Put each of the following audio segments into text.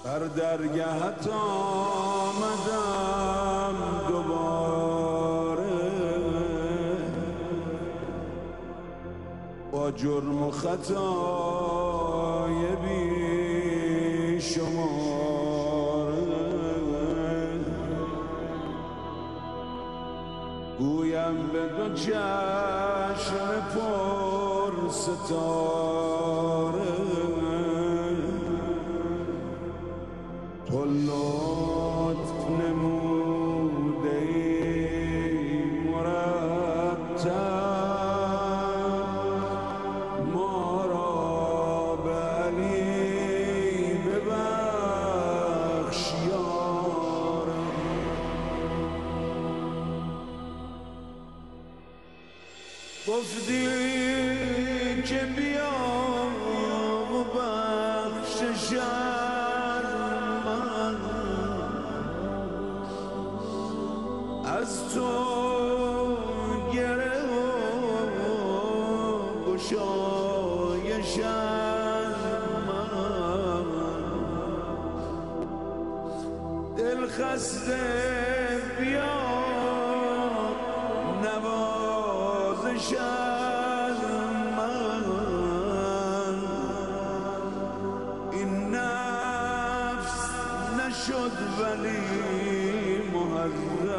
بر درگهت آمدم دوباره، با جرم و خطای بی شماره. گویم به دو چشم پر ستاره، تو لطف نموده ای مرتب، ما را به علی ببخش یارم. گفتی که بیا و بخششم از تو گره و گشایشم من، دل خسته بیا نوازشم من، این نفس نشد ولی مهذب،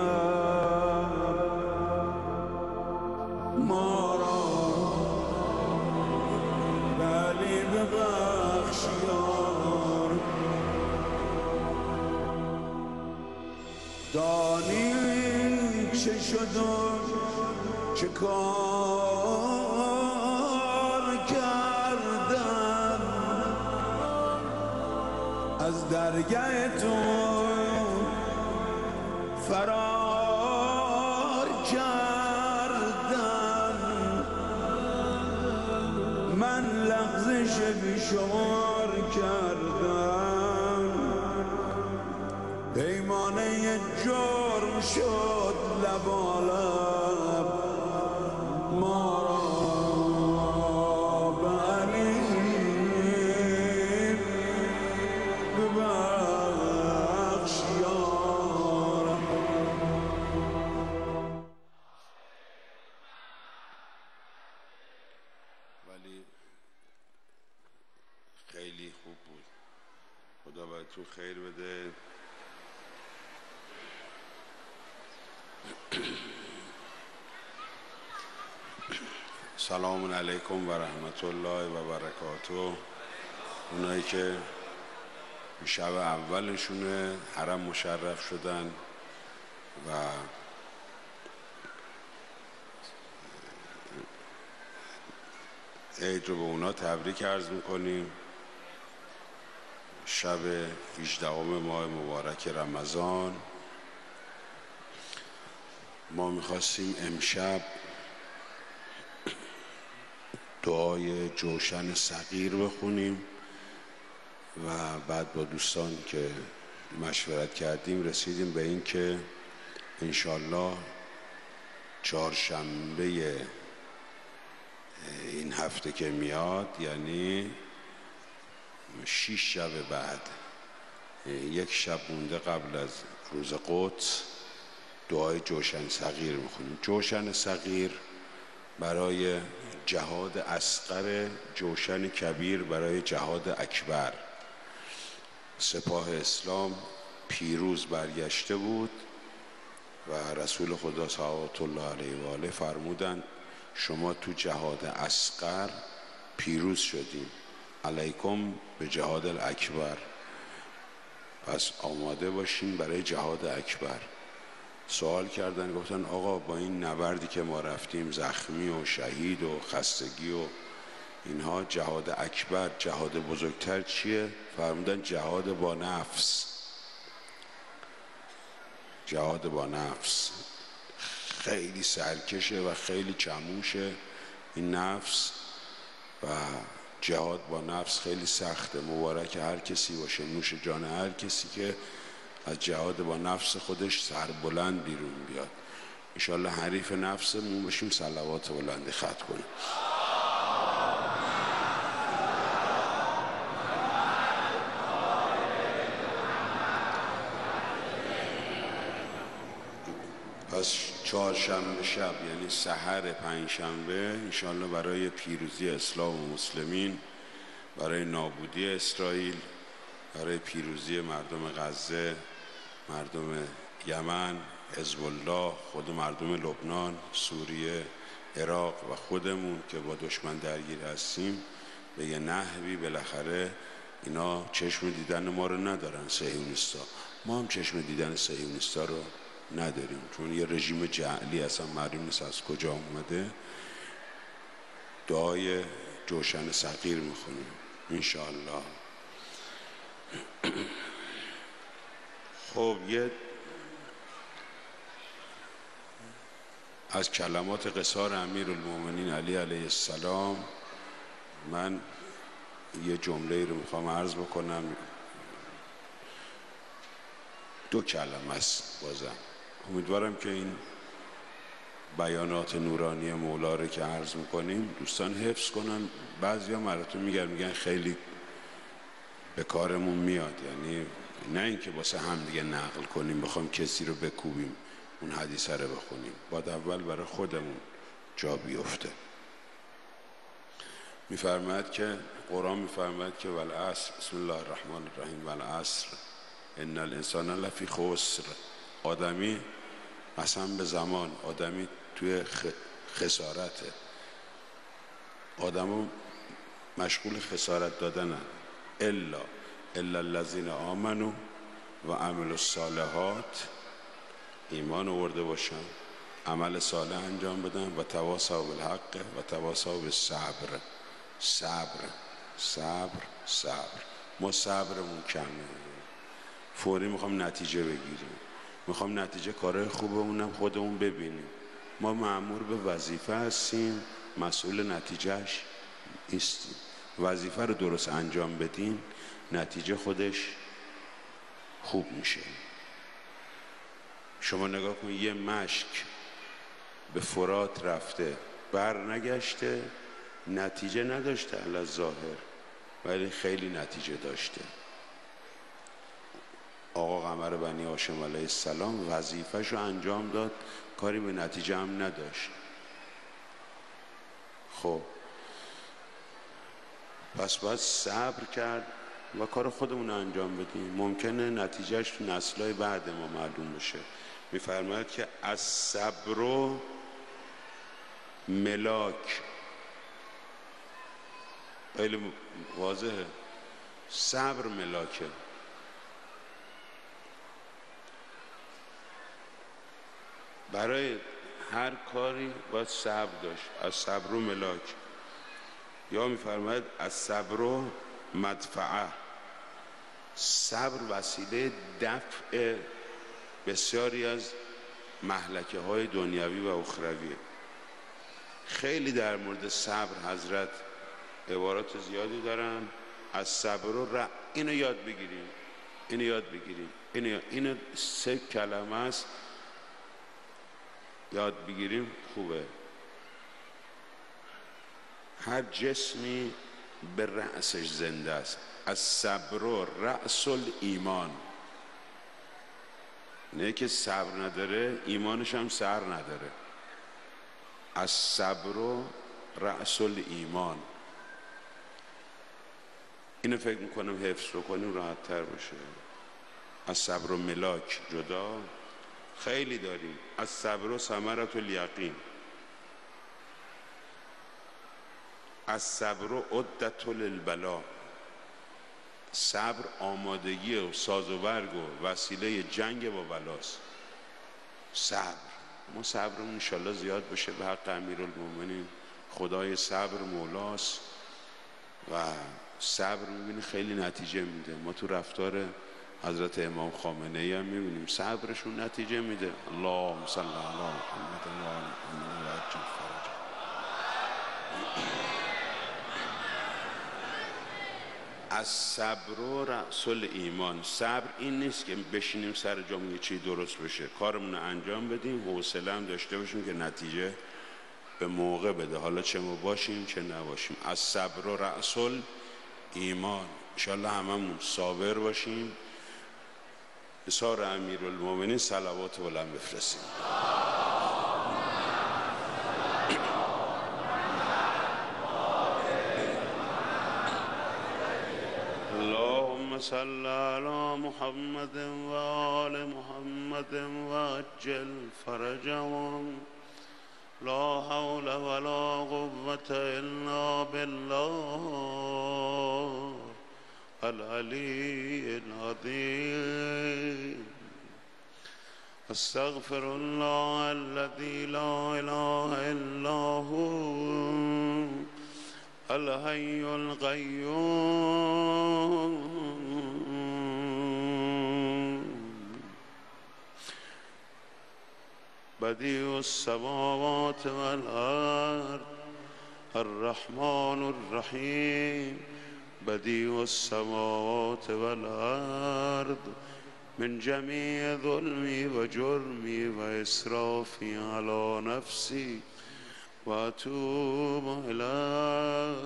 ما را ولی ببخش یار. دانی چه شد و چه کار کردم، از درگه تو فرار کردم. من لغزش بیشمار کردم، پیمانه جرم شد لبالب، ما را به علی ببخش یارم. ولی خیلی خوب بود، خدا بهتون خیر بده. سلام علیکم و رحمت الله و برکاته. اونایی که شب اولشونه حرم مشرف شدن و عید رو به اونا تبریک عرض میکنیم. شب 18 ماه مبارک رمضان ما میخواستیم امشب دعای جوشن صغیر بخونیم و بعد با دوستان که مشورت کردیم رسیدیم به این که انشالله چهارشنبه این هفته که میاد، یعنی 6 شب بعد، یک شب مونده قبل از روز قدس، دعای جوشن صغیر میخونیم. جوشن صغیر برای جهاد اصغر، جوشن کبیر برای جهاد اکبر. سپاه اسلام پیروز برگشته بود و رسول خدا صلوات الله علیه و آله فرمودند شما تو جهاد اصغر پیروز شدیم، علیکم به جهاد الاکبر، پس آماده باشین برای جهاد اکبر. سوال کردن، گفتن آقا با این نبردی که ما رفتیم، زخمی و شهید و خستگی و اینها، جهاد اکبر، جهاد بزرگتر چیه؟ فرمودن جهاد با نفس. جهاد با نفس خیلی سرکشه و خیلی چموشه این نفس، و جهاد با نفس خیلی سخته. مبارک هر کسی باشه، نوش جان هر کسی که از جهاد با نفس خودش سربلند بیرون بیاد. انشالله حریف نفسمون بشیم، صلوات بلندی ختم کنیم. پس چهارشنبه شب یعنی سحر پنجشنبه انشالله برای پیروزی اسلام و مسلمین، برای نابودی اسرائیل، برای پیروزی مردم غزه، مردم یمن، حزب الله، خود مردم لبنان، سوریه، عراق و خودمون که با دشمن درگیر هستیم، به یه نحوی بالاخره اینا چشم دیدن ما رو ندارن، صهیونیستا. ما هم چشم دیدن صهیونیستا رو نداریم، چون یه رژیم جعلی اصلا معلوم نیست از کجا اومده. دعای جوشن صغیر میخونیم انشاءالله. خب یه از کلمات قصار امیرالمومنین علی علیه السلام من یه جمله رو میخوام عرض بکنم. 2 کلمه است. بازم امیدوارم که این بیانات نورانی مولا رو که عرض میکنیم دوستان حفظ کنن. بعضی ها مراتب میگن خیلی به کارمون میاد، یعنی نه اینکه واسه هم دیگه نقل کنیم بخوام کسی رو بکوبیم اون حدیثه رو بخونیم، باید اول برای خودمون جا بیفته. میفرماید که قرآن میفرماید که والعصر، بسم الله الرحمن الرحیم، والعصر ان الانسان لفی خسر. آدمی قسم به زمان، آدمی توی خسارته. آدمو مشغول خسارت دادنن. الا الذین آمنوا و عملوا الصالحات، ایمان آورده باشن، عمل صالح انجام بدن، و تواصوا بالحق و تواصوا بالصبر. صبر. ما صبرمون کمه، فوری میخوام نتیجه بگیریم، میخوام نتیجه کارهای خوبمونم خودمون ببینیم. ما مأمور به وظیفه هستیم، مسئول نتیجهش نیستیم. وظیفه رو درست انجام بدیم، نتیجه خودش خوب میشه. شما نگاه کن، یه مشک به فرات رفته بر نگشته، نتیجه نداشته علی ظاهر، ولی خیلی نتیجه داشته. آقا قمر بنی هاشم علیه السلام وظیفه‌شو انجام داد، کاری به نتیجه هم نداشت. خب پس باید صبر کرد و کار خودمون انجام بدیم. ممکنه نتیجهش تو نسل‌های بعد ما معلوم بشه. میفرماید که الصبر ملاک. خیلی واضحه، صبر ملاکه. برای هر کاری باید صبر داشت. الصبر ملاک. یا میفرماید الصبر مدفعه. صبر وسیله دفع بسیاری از مهلکه های دنیوی و اخرویه. خیلی در مورد صبر حضرت عبارات زیادی دارن. الصبر اینو یاد بگیریم، اینو یاد بگیریم، اینو 3 کلمه است، یاد بگیریم خوبه. هر جسمی به رأسش زنده است. الصبر رأس الایمان. نه که صبر نداره ایمانش هم سر نداره. الصبر رأس الایمان. اینو فکر میکنم حفظ رو کنیم راحت تر باشه. الصبر ملاک جدا خیلی داریم. الصبر ثمرة الیقین. الصبر عدة للبلا. صبر آمادگی و ساز و برگ و وسیله جنگ با بلاست. صبر، ما صبرمون انشالله زیاد بشه به حق امیرالمومنین. خدای صبر مولاست و صبر میبینی خیلی نتیجه میده. ما تو رفتار حضرت امام خامنه‌ای هم میبینیم صبرشون نتیجه میده. اللهم صل علی محمد و آل محمد و عجل فرجهم. الصبر رأس الایمان. صبر این نیست که بشینیم سر جامون یه چیزی درست بشه، کارمون رو انجام بدیم، حوصله هم داشته باشیم که نتیجه به موقع بده، حالا چه ما باشیم چه نباشیم. الصبر رأس الایمان. انشالله هممون صابر باشیم. بسار امیرالمومنین صلوات بلند بفرستیم. صل على محمد وآل محمد وعجل فرجهم لا حول ولا قوة إلا بالله العلي العظيم. استغفر الله الذي لا إله إلا هو الحي القيوم بديع السماوات والأرض الرحمن الرحيم بديع السماوات والأرض من جميع ظلمي وجرمي وإسرافي على نفسي وأتوب إليه.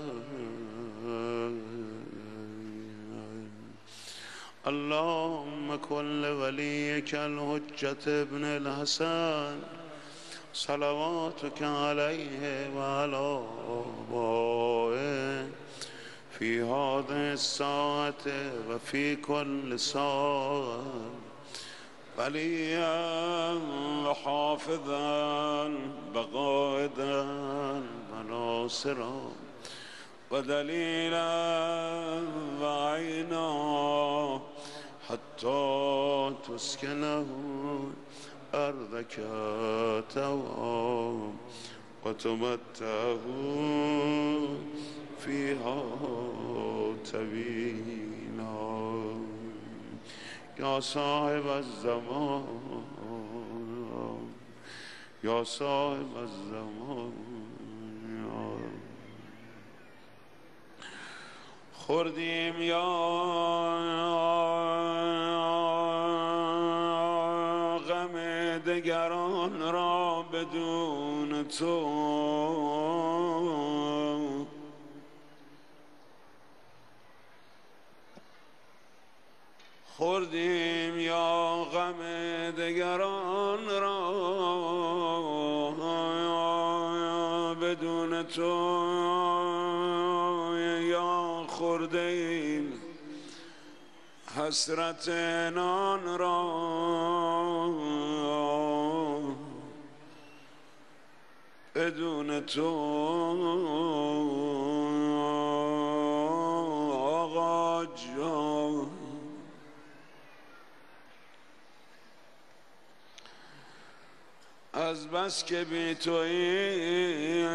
اللهم كن لوليك الحجة ابن الحسن صلواتك عليه وعلى آبائه في هذه الساعة وفي كل ساعة وليا وحافظا وقائدا وناصرا ودليلا وعينا حتى تسكنه أرضك طوعا وتمتعه فيها طويلا. يا صاحب الزمان يا صاحب الزمان خوردیم یا غم دگران را بدون تو خوردیم یا غم دگران را بدون تو یا خوردیم حسرت نان را بدون تو آقا جان. از بس که بی توییم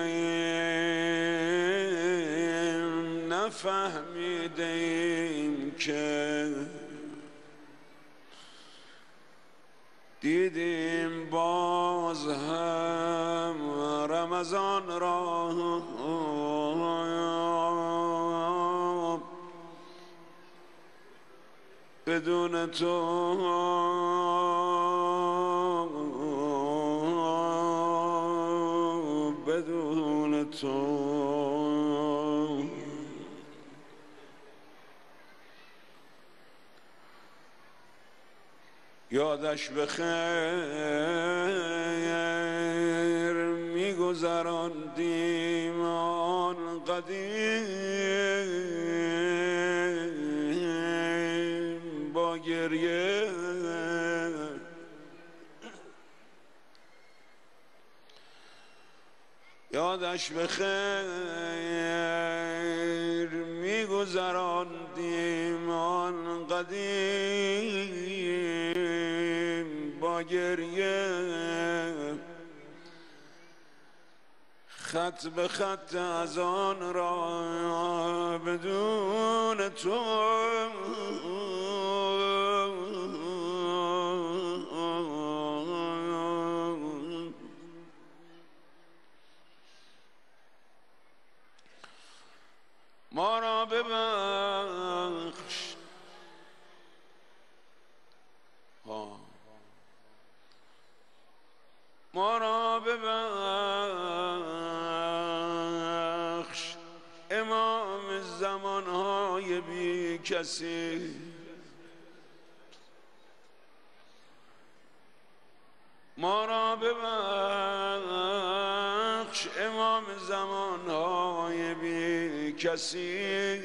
نفهمیدیم که دیدیم باز هم رمضان را بدون تو بدون تو. یادش بخیر میگذراندیم آن قدیم با گریه یادش بخیر میگذراندیم آن قدیم با گریه خط به خط از آن را بدون تو ما را ببخش ما را ببخش امام زمانهای بی کسی ما را ببخش امام زمانهای بی کسی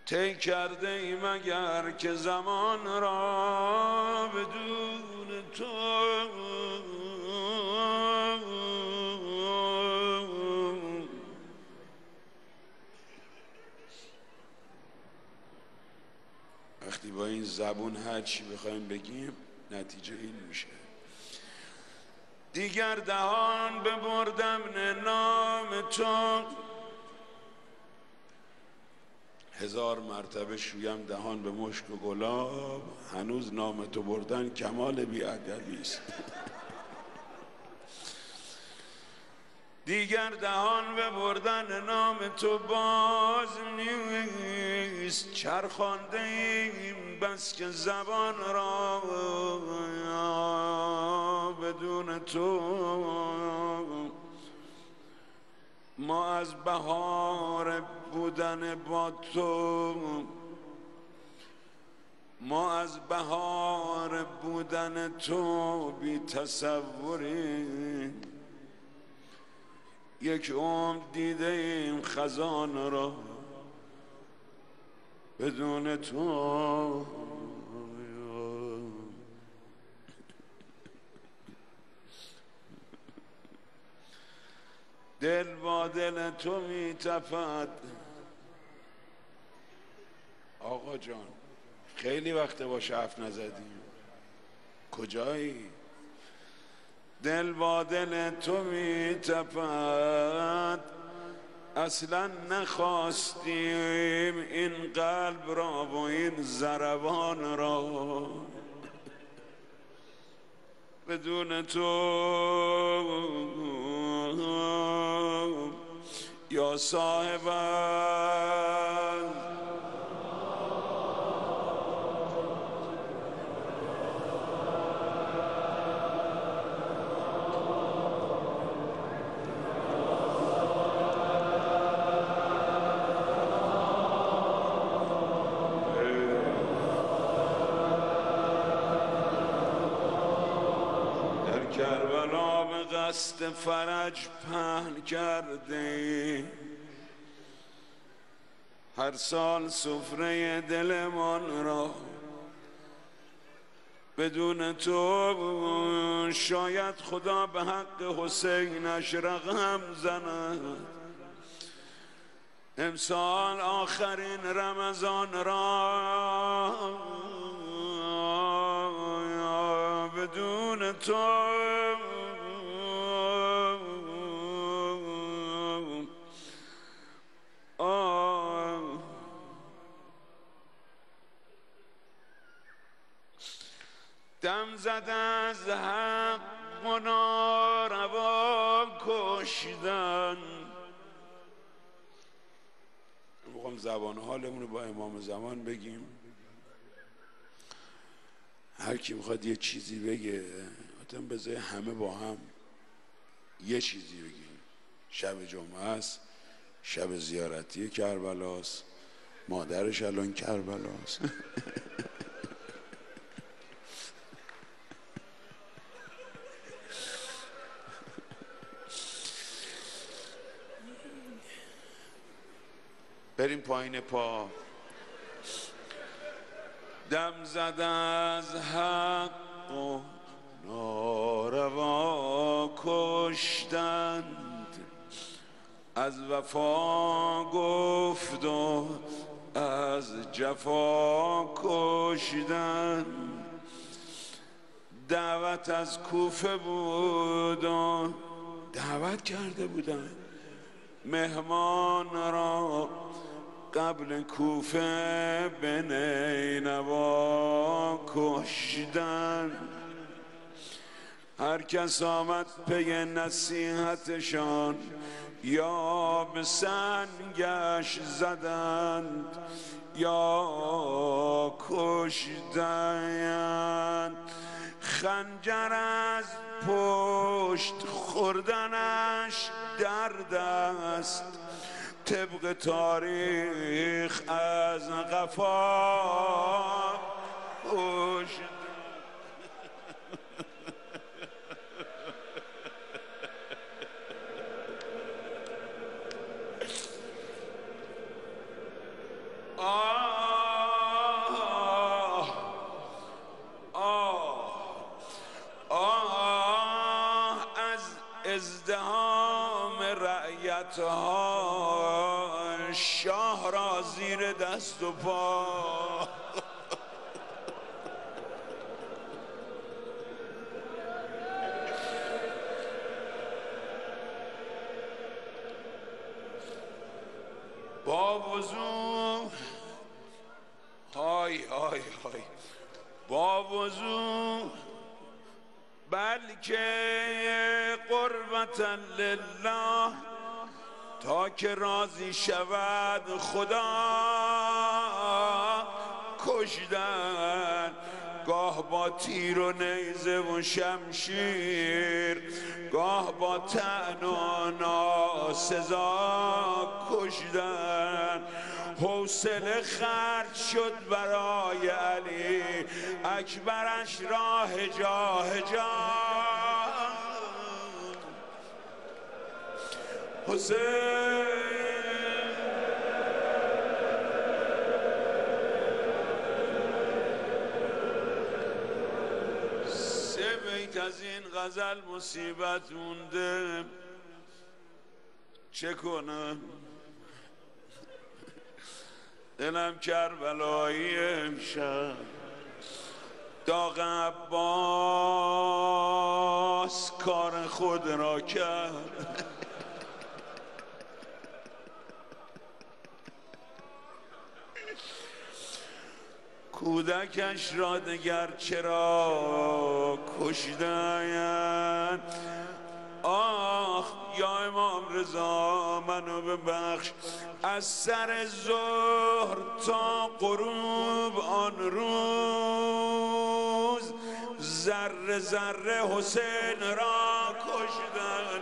طی کرده ایم اگر که زمان را بدون تو وقتی با این زبون هر چی بخوایم بگیم نتیجه این میشه. دیگر دهان ببردم نام تو، 1000 مرتبه شویم دهان به مشک و گلاب، هنوز نام تو بردن کمال بی‌ادبی است. دیگر دهان ببردن نام تو باز نیست، چرخانده ایم بس که زبان را بدون تو. ما از بهار بودن با تو، ما از بهار بودن تو بی تصوریم، یک عمر دیده ایم خزان را بدون تو. دل با دل تو می تپد. آقا جان خیلی وقت باش حرف نزدیم، کجایی؟ دل با دل تو می تپد، اصلا نخواستیم این قلب را و این ضربان را بدون تو. یا صاحب کربلا به قصد فرج پهن کرده، هر سال سفره دلمان را بدون تو. شاید خدا به حق حسینش رقم زند، امسال آخرین رمضان را بدون تو. دم زد از حق و ناروا کشتن. میخوام زبان حالمون رو با امام زمان بگیم، هر کی میخواد یه چیزی بگه آدم بذاره همه با هم یه چیزی بگیم. شب جمعه است، شب زیارتی کربلاست، مادرش الان کربلاست. بریم پایین پا. دم زد از حق و ناروا کشتند، از وفا گفت و از جفا کشتند. دعوت از کوفه بود و دعوت کرده بودند مهمان را، قبل کوفه به نینوا کشتن. هر کس آمد پی نصیحتشان یا به سنگش زدند یا کشتند. خنجر از پشت خوردنش درد است، طبق تاریخ از قفا کشت. ها شاه را زیر دست و پا. با وضو های های های با وضو بلکه قربتا لله تا که راضی شود خدا کشدن، گاه با تیر و نیزه و شمشیر، گاه با طعن و ناسزا کشدن. حوصله خرج شد برای علی اکبرش را هجا هجا. حسین سه بیت از این غزل مصیبت مونده، چه کنم؟ دلم کربلایی امشب داغ عباس کار خود را کرد. کودکش را دگر چرا کشتند؟ آخ یا امام رضا منو ببخش، از سر ظهر تا غروب آن روز ذره ذره حسین را کشتند.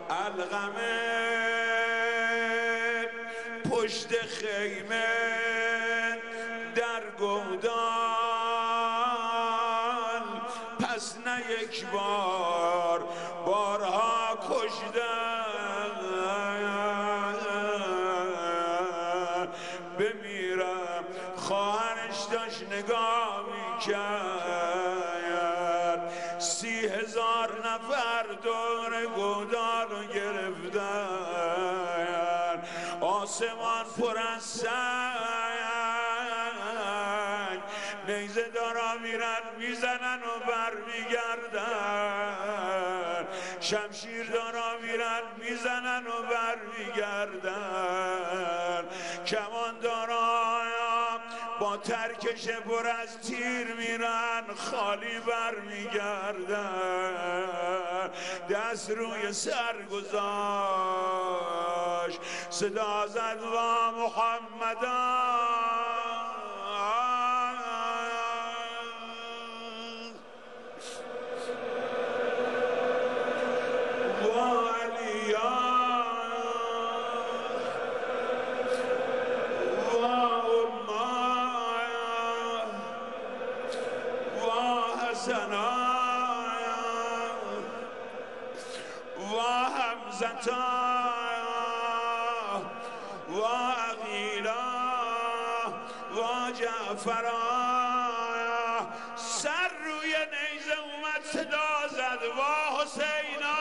علقمه پشت خیمه در گودال، پس نه یک بار بارها کشتن. بمیرم خواهرش داشت نگاه میکرد، 30,000 نفر دور گودال رو گرفتن، آسمان پر از سنگ، نیزه دارا میرن میزنن و بر میگردن، شمشیر دارا میرن میزنن و بر میگردن، کمان دارا با ترکش پر از تیر میرن خالی بر میگردن. دست روی سر گذاشت صدا زد و محمدان و علیان و امان و حسنان و حمزتان و عقیلا و جعفران. سر روی نیزه اومد صدا زد و حسینا.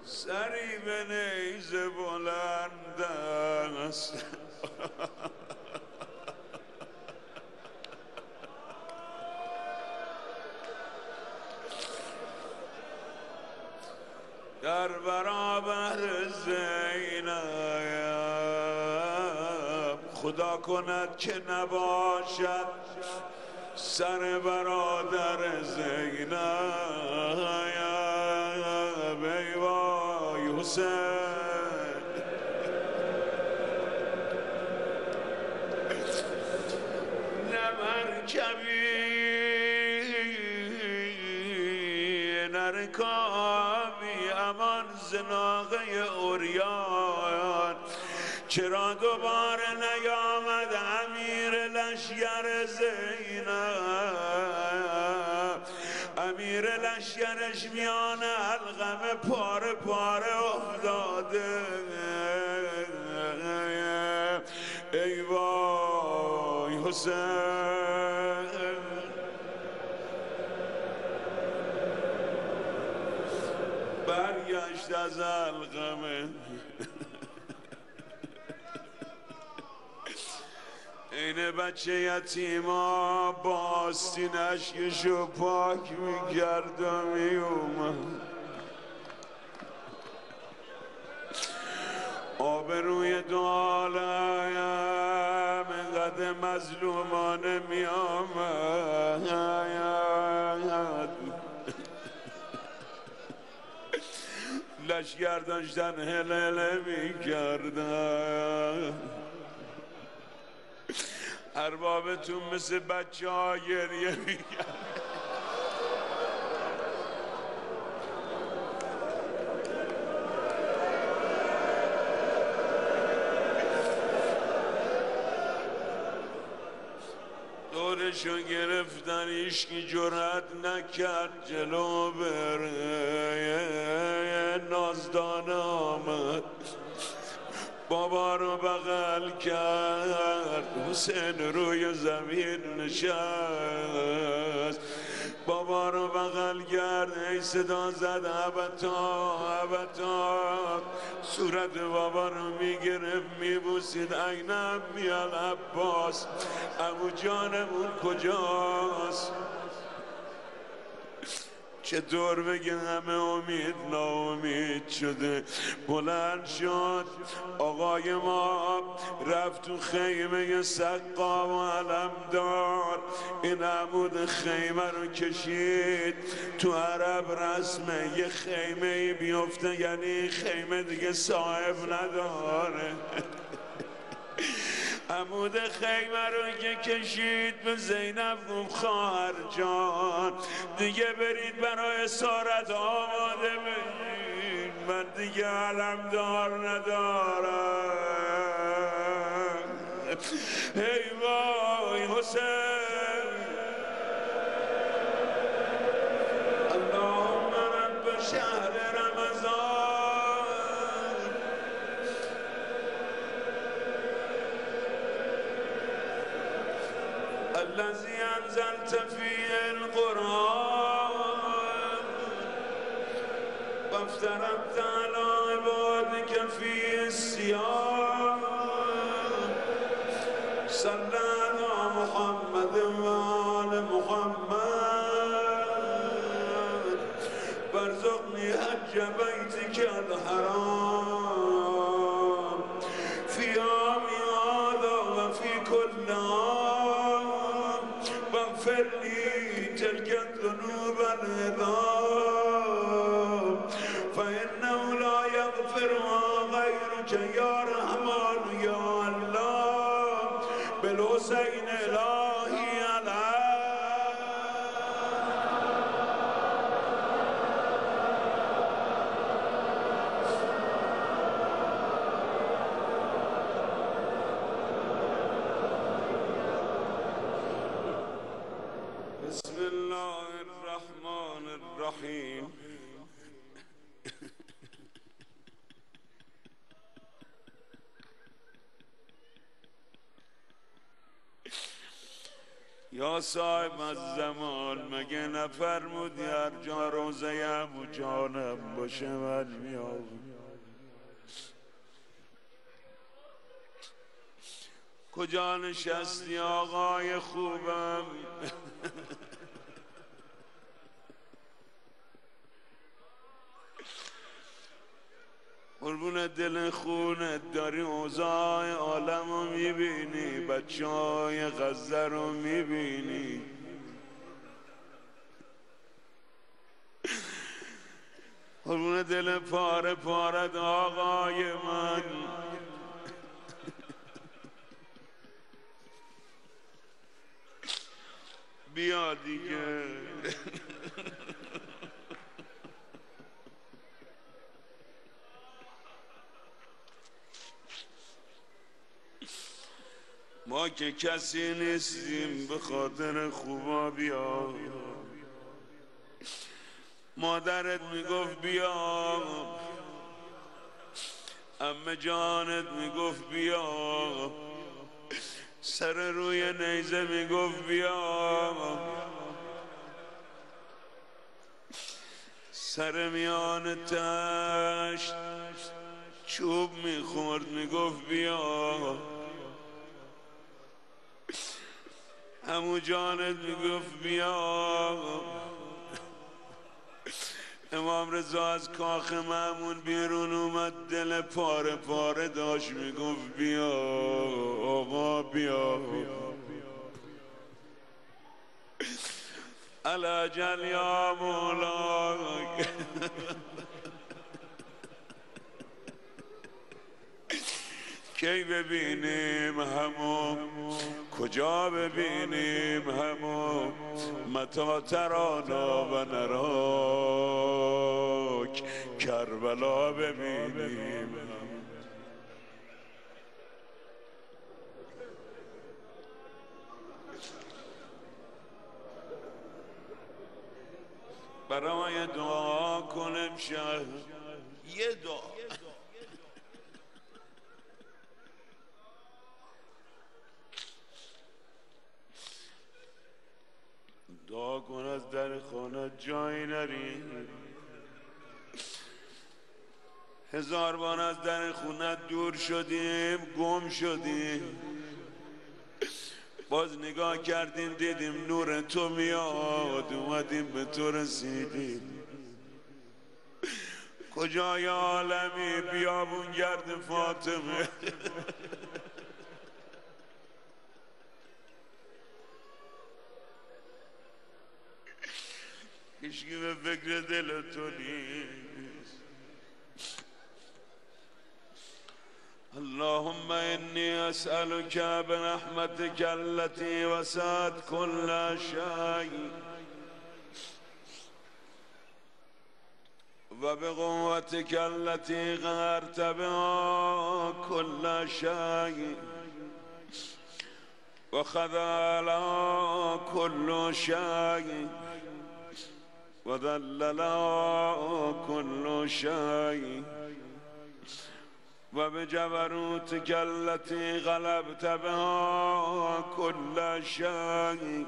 سری به نیزه بلند است در برابر زینب، خدا کند که نباشد سر برادر زینب. ای وای حسین، نه مرکبی نه رکابی امان ز ناقه عریان، چرا دوباره نیامد امیر لشگر زینب؟ امیر لشگرش میان القمه پاره پاره افتاده. ای وای حسین، برگشت از القمه، این بچه یتیما با آستین اشکشو پاک میکرد و میومد. آبروی دو عالم اینقدر مظلومانه میآمد. لشگر داشتن هلهله میکردن، اربابتون مثل بچه ها گریه میکرد. دورشو گرفتن، هیچکی جرأت نکرد جلو بره. نازدانه آمد بابا رو بغل کرد، حسین روی زمین نشست، بابا رو بغل کرد، ای صدا زد ابتا ابتا، صورت بابا رو میگرفت میبوسید. عینم میال عباس، عمو جانمون کجاست؟ چطور بگه همه امید ناامید شده. بلند شد آقای ما، رفت تو خیمه سقا و علمدار، این عمود خیمه رو کشید. تو عرب رسمه یه خیمه بیفته یعنی خیمه دیگه صاحب نداره. عمود خیمه رو که کشید به زینب گفت خواهر جان دیگه برید برای اسارت آماده بشین، من دیگه علمدار ندارم. ای وای حسین، اللهم رب شهر رمضان، الذي أنزلت فيه القرآن وافترضت على عبادك فيه الصيام، صلى على محمد وآل محمد وارزقني حج بيتك الحرام في عامي هذا وفي كل عام، واغفر لي تلك الذنوب العظام فإنه لا يغفرها غيرك يا رحمن يا الله. بالحسين إلهي على بسم الله الرحمن الرحيم. یا صاحب الزمان، مگه نفرمودی هر جا روزه عمو جانم باشه من میام؟ کجا نشستی آقای خوبم؟ قربون دل خونت داری اوضاع عالم رو میبینی، بچه های غزه رو میبینی، قربون دل پاره پارد آقای من. بیا دیگه. ما که کسی نیستیم به خاطر خوبا بیا. مادرت میگفت بیا، عمه جانت میگفت بیا، سر روی نیزه میگفت بیا، سر میان تشت چوب میخورد میگفت بیا، عمو جانت میگفت بیا. امام رضا از کاخ مأمون بیرون اومد، دل پاره پاره داشت میگفت بیا آقا بیا. الاجل یا مولا. کی ببینیم همو، کجا ببینیم همو، متا ترانا و نراک، کربلا ببینیم. برای دعا کنم شهر یه دعا. دعا کن از در خانه جایی نری. 1000 بار از در خونه دور شدیم، گم شدیم، باز نگاه کردیم دیدیم نور تو میاد، اومدیم به تو رسیدیم. کجای عالمی بیابون گرد فاطمه. هیچکی به فکر دل تو نیست. اللهم انی اسألک برحمتک التي وسعت كل شيء و بقوتك التي قهرت بها كل شيء و خذل كل شيء و ذلل كل شيء و بجبروتك التي غلبت بها كل شيء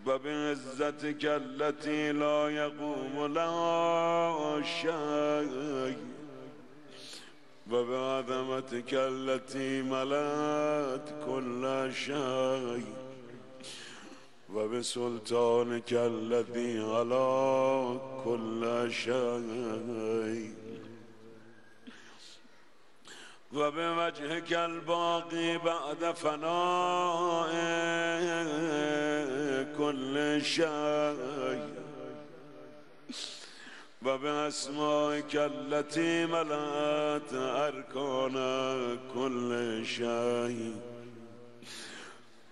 و بعزتك التي لا يقوم لها شيء و بعظمتك التي ملأت كل شيء و بسلطانك الذي على كل شيء و بوجهك الباقي بعد فناء كل شيء و باسمائك التي ملأت أركان كل شيء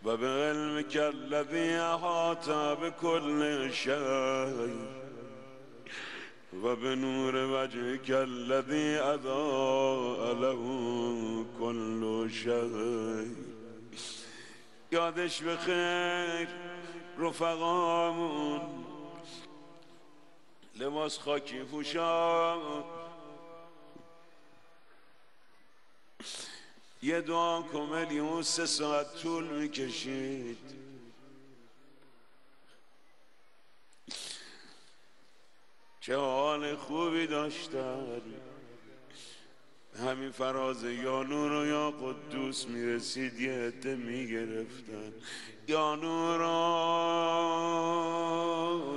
و بعلمك الذي أحاط بكل شيء و بنور وجهك الذي أضاء له كل شيء. یادش بخیر رفقامون لباس خاکی پوشان، یه دعا کملیون 3 ساعت طول میکشید. چه حال خوبی داشتن. همین فراز یا نور و یا قدوس میرسید یه عده میگرفتن یا نور و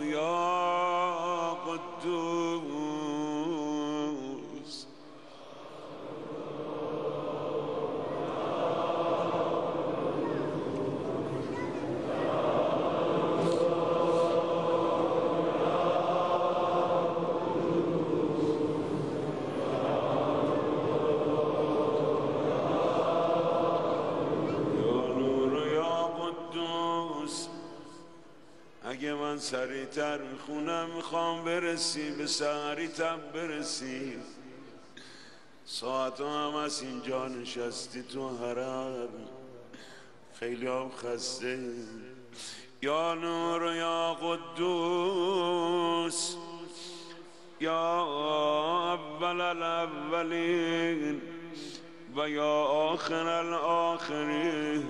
یا قدوس. اگه من سریعتر میخونم میخوام برسی به سریعتم برسی. ساعت هم از اینجا نشستی تو حرم خیلی هم خسته. یا نور یا قدوس یا اول الاولین و یا آخر الاخرین،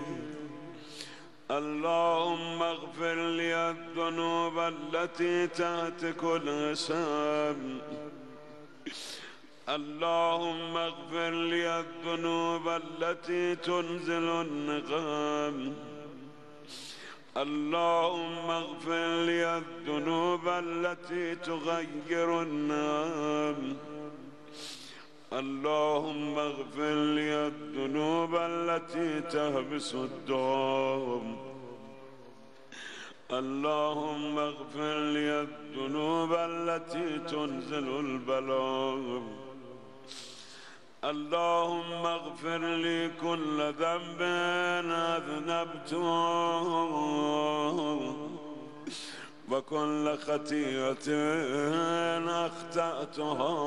اللهم اغفر لي الذنوب التي تحت كل اسم، اللهم اغفر لي الذنوب التي تنزل النقم، اللهم اغفر لي الذنوب التي تغير النعم، اللهم اغفر لي الذنوب التي تهبس الدم، اللهم اغفر لي الذنوب التي تنزل البلاء، اللهم اغفر لي كل ذنب أذنبته وكل خطيئة أخطأتها،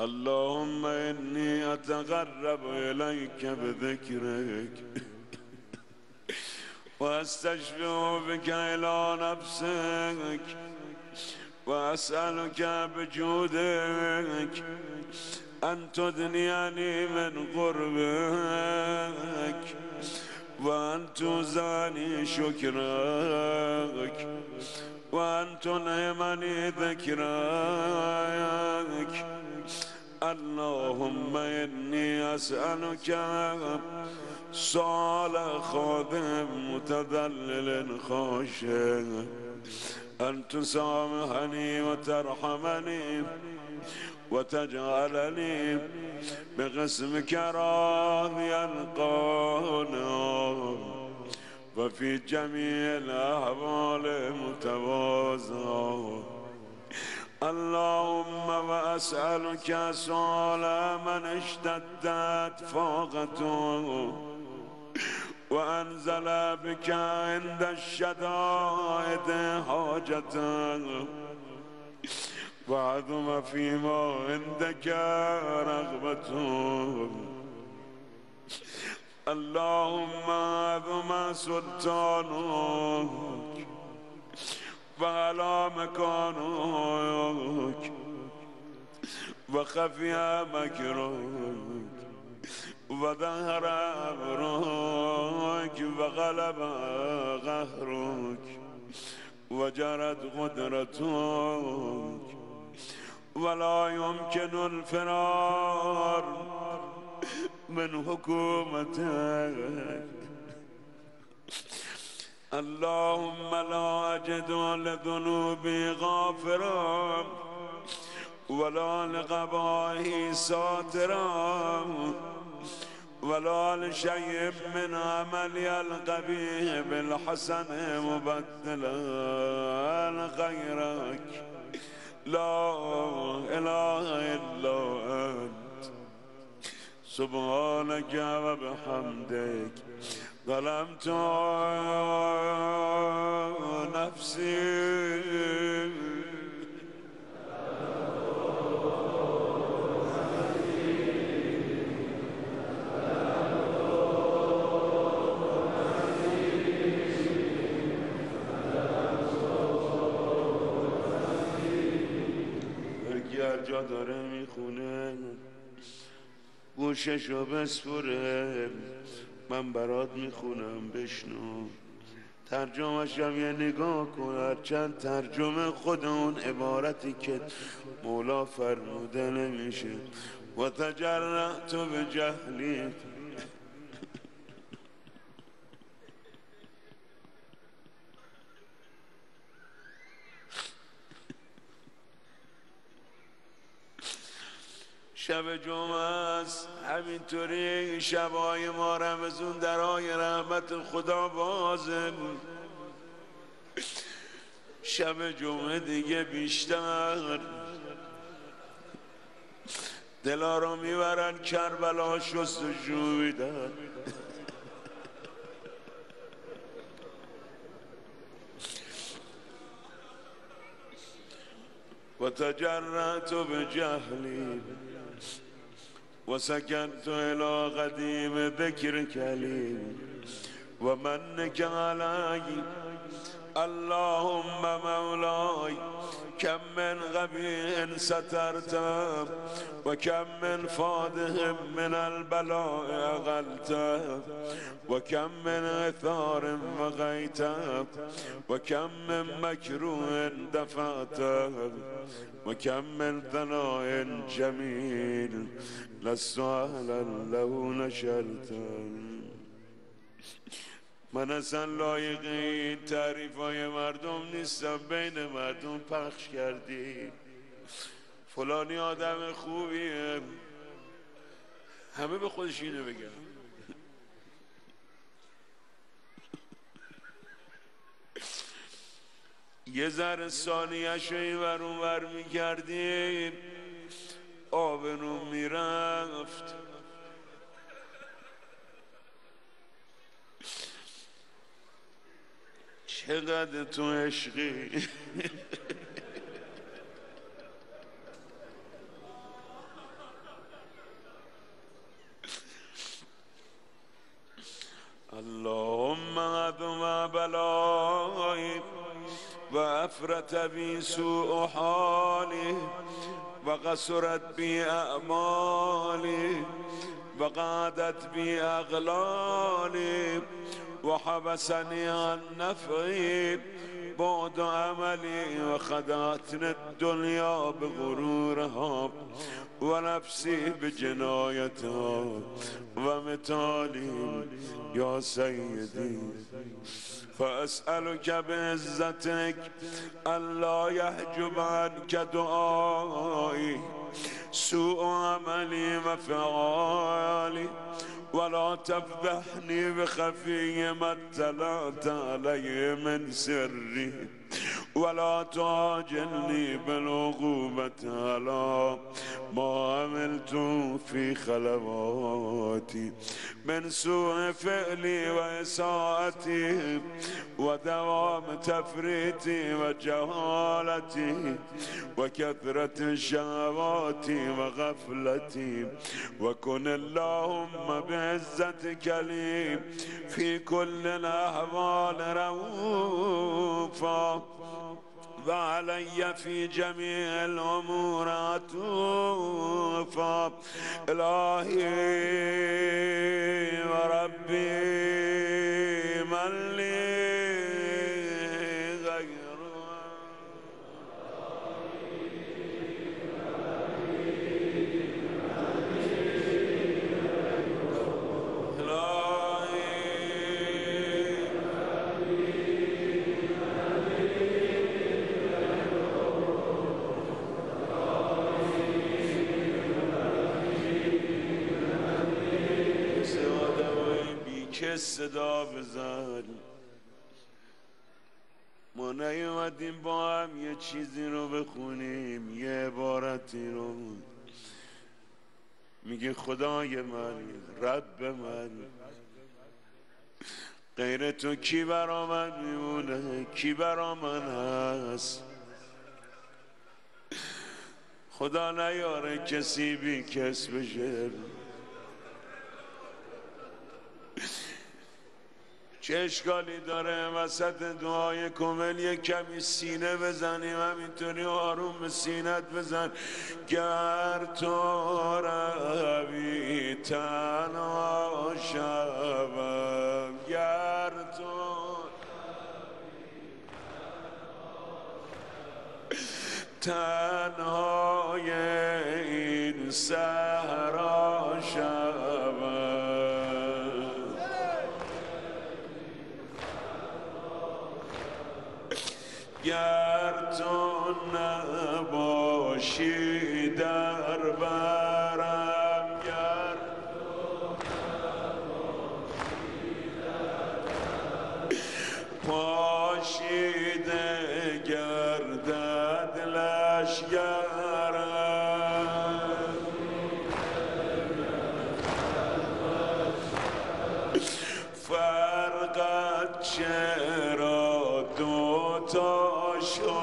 اللهم إني أتقرب إليك بذكرك وأستشفع بك إلى نفسك وأسألك بجودك أن تدنيني من قربك وأن توزعني شكرك وأن تنعمني ذكرك، اللهم إني أسألك سؤال خادم متذلل خاشع أن تسامحني وترحمني وتجعلني بقسمك راضيا قانعا وفي جميع الأحوال متواضعا، اللهم وأسألك سؤال من اشتدت فاقته وأنزل بك عند الشدائد حاجته وعظم فيما عندك رغبته، اللهم عظم سلطانك وعلى مكانك وخفي مكرك وظهر أمرك وغلب قهرك وجرت قدرتك ولا يمكن الفرار من حكومتك، اللهم لا أجد لذنوبي غافرا ولا لقبائه ساترا ولا لشيء من عملي القبيح بالحسن مبدلا غيرك، لا إله إلا أنت سبحانك وبحمدك ظلمت نفسي. هر جا داره میخونه گوششو بسپره، من برات میخونم بشنو، ترجمه‌شم یه نگاه کن، چند ترجمه خود اون عبارتی که مولا فرموده نمیشه. و تجرأت بجهلی، شب جمعه است، همینطوری شبای ما رمضان درای رحمت خدا بازه، شب جمعه دیگه بیشتر دلا رو میبرن کربلا شستشو میدن. و تجرأت بجهلی و وسكنت إلى قديم ذكرك لي ومنك علي اللهم مولاي كم من غبي سترت وكم من فاده من البلاء أغلت وكم من إثار وغيت وكم من مكروه دفعت وكم من ثناء جميل لست أهلا له نشرت. من اصلا لایق این تعریف های مردم نیستم، بین مردم پخش کردی فلانی آدم خوبیه، همه به خودش اینو بگن. یه ذره ثانیه‌شو این ور اون ور می‌کردین آبروم میرفت. چقدر تو عشقی. اللهم عظم بلائي وأفرت بي سوء حالي وقصرت بي أعمالي وقعدت بي أغلالي وحبسني عن نفعي بعد عملي وخدعتني الدنيا بغرورها ونفسي بجنايتها ومثالي يا سيدي فأسألك بعزتك ألا يحجب عنك دعائي سوء عملي وفعالي ولا تفضحني بخفي ما اطلعت عليه من سري ولا تعاجلني بالعقوبة على ما عملت في خلواتي من سوء فعلي وإساءتي ودوام تفريطي وجهالتي وكثرة شهواتي وغفلتي وكن اللهم بعزتك لي في كل الأحوال رؤوفا وعلي في جميع الأمور عطوفا إلهي وربي من لي که صدا بزن. ما نیومدیم با هم یه چیزی رو بخونیم، یه عبارتی رو. میگه خدای من، رب من، غیر تو کی برا من میمونه؟ کی برا من هست؟ خدا نیاره کسی بی کس بشه. چه اشکالی داره وسط دعای کامل یک کمی سینه بزنیم، همینطوری آروم به سینت بزن. گر تو روی تنها شوم، گر تو تنهای این صحرا شوم، گر تو نباشی در برم، گر پاشیده گردد لشگرم، فرقت چرا دوتا شده؟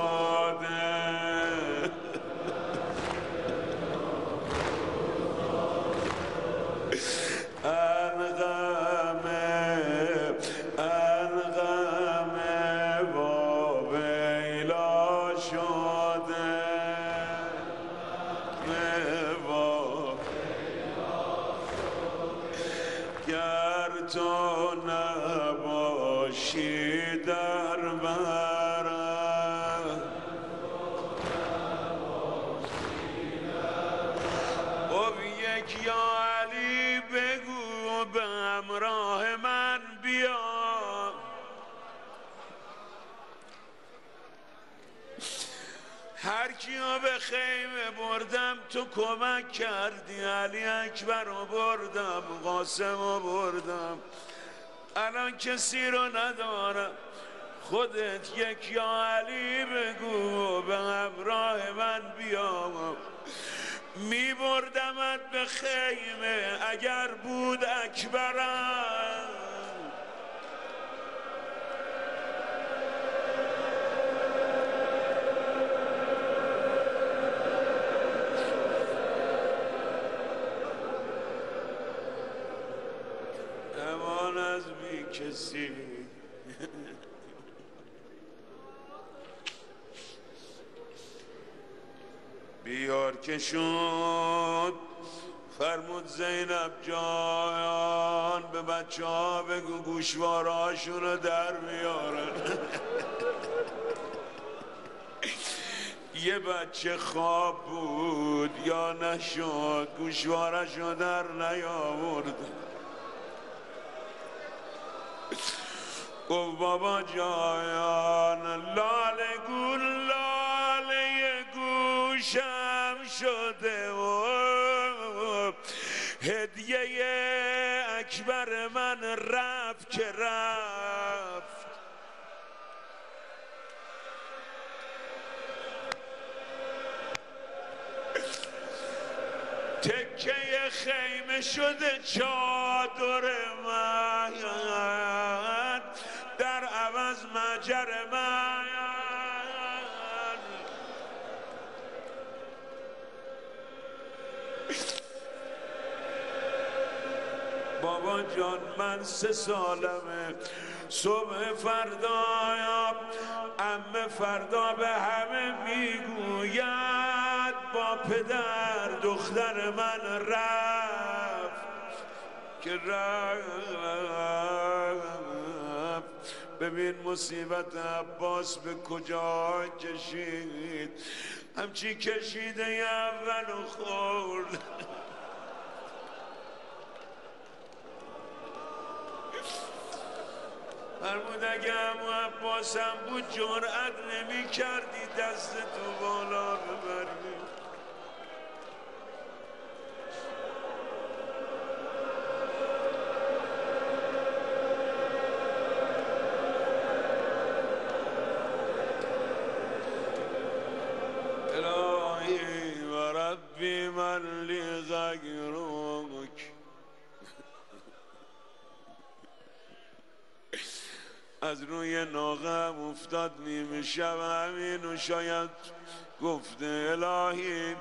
تو نباشی در برم او یک یا علی بگو به همراه من بیا هر کیو به خیمه بردم تو کمک کردی علی اکبر رو بردم قاسم رو بردم الان کسی رو ندارم خودت یک یا علی بگو به همراه من بیا می بردمت به خیمه اگر بود اکبرم امان از بی کسی بیار که شد فرمود زینب جان به بچه ها بگو گوشواره هاشون رو در بیارن یه بچه خواب بود یا نشد گوشواره شو در نیاورد گفت بابا جان لاله گون لاله گوشم شده و هدیه اکبر من رفت که رفت تکه خیمه شده چادر من در عوض مجر من بابا جان من 3 سالمه صبح فردا عمه فردا به همه میگوید با پدر دختر من رفت که رفت ببین مصیبت عباس به کجا کشید همچی کشیده اول و خورد فرمود اگه همو عباسم بود جرأت نمی کردی دست تو بالا ببری الهی و ربی من لی غیرک از روی ناقم افتاد نیمه شب همین و شاید گفته الهی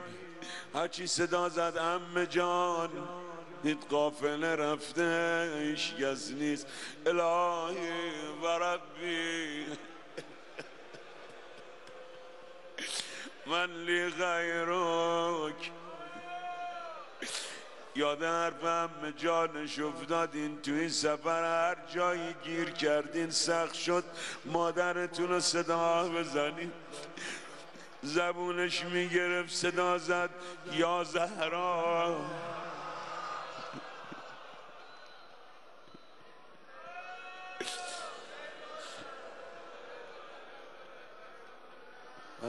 هرچی صدا زد عمه جان دید قافله رفته هیچ کس نیست الهی و ربی من لی غیرک یاد حرف عمه جانش افتاد این توی سفر هر جایی گیر کردین سخت شد مادرتون رو صدا بزنید زبونش میگرفت صدا زد یا زهرا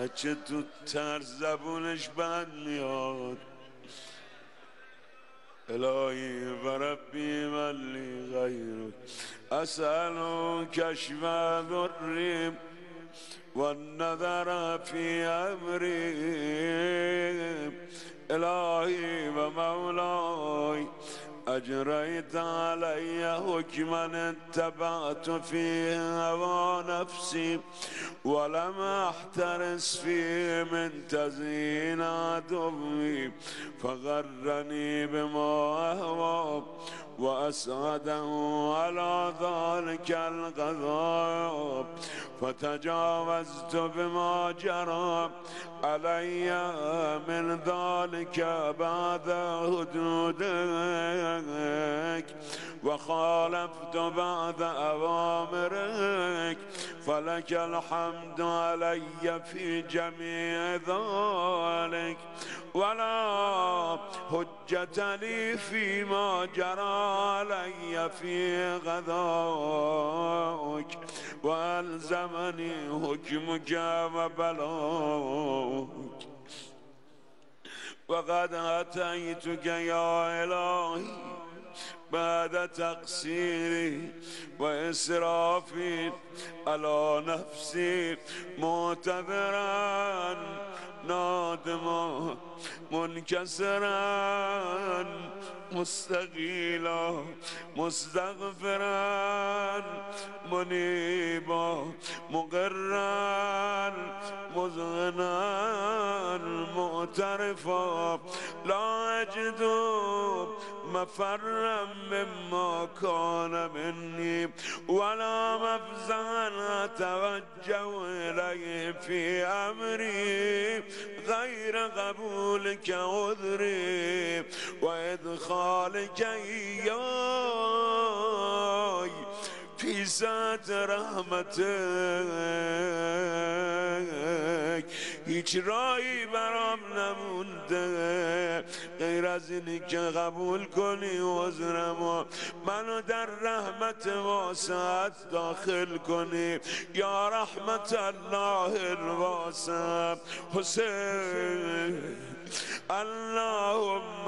بچه تو طرز زبونش بند میاد الهی و ربی من لی غیرک اسألو کشف ذریم و النظر فی امری الهی و مولای اجریت علی حکما اتبعت فی هوا نفسی ولم احترس فی من تزیین عدوی فغرنی بما اهوا و اسعده علی ذلك القضاء فتجاوزت بما جرى علی من ذلك بعد حدودك وخالفت بعد أوامرك فلك الحمد علي في جميع ذلك ولا حجة لي فيما جرى علي في غذاك وألزمني حكمك وبلاك وقد أتيتك يا إلهي بعد تقصيري وإسرافي على نفسي معتذرا نادما منكسرا مستغيلا مستغفرا منيبا مقرا مذعنا معترفا لا أجد مفرا مما كان مني ولا مفزعا أتوجه إليه في أمري غير قبولك عذري وإدخالك إياي في ساعة رحمتك هیچ راهی برام نمونده غیر از اینی که قبول کنی عذرمو منو در رحمت واسعت داخل کنی یا رحمت الله الواسع حسین اللهم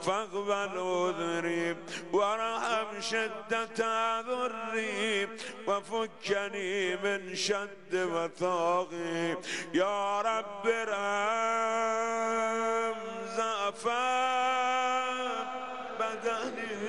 فاقبل عذري وارحم شدة عذري وفكني من شد وثاقي يا رب ارحم ضعفاء بدني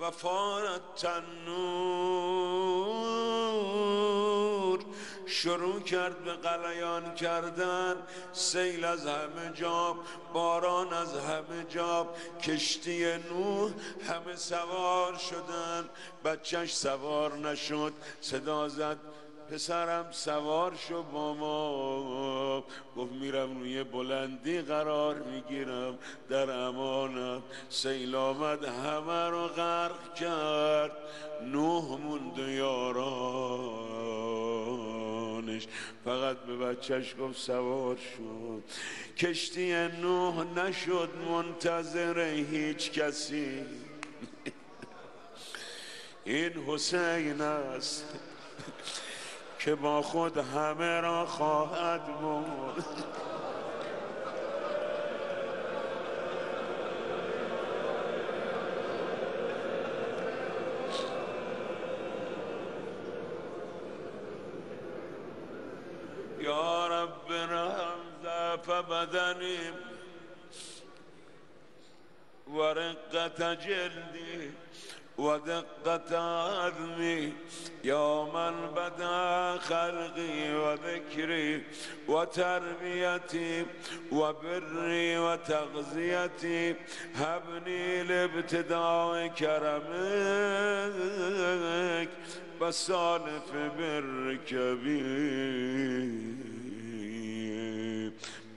وفارت تنور شروع کرد به غلیان کردن سیل از همه جا باران از همه جا کشتی نوح همه سوار شدن بچهش سوار نشد صدا زد پسرم سوار شو با ما گفت میرم روی بلندی قرار میگیرم در امانم سیل آمد همه رو غرق کرد نوح موند و یارانش فقط به بچهش گفت سوار شد کشتی نوح نشد منتظر هیچ کسی این حسین است که با خود همه را خواهد برد یا رب ارحم ضعف بدنی و رقة جلدی ودقة عظمي يا من بدأ خلقي وذكري وتربيتي وبري وتغذيتي هبني لابتداء كرمك بصالف برك بي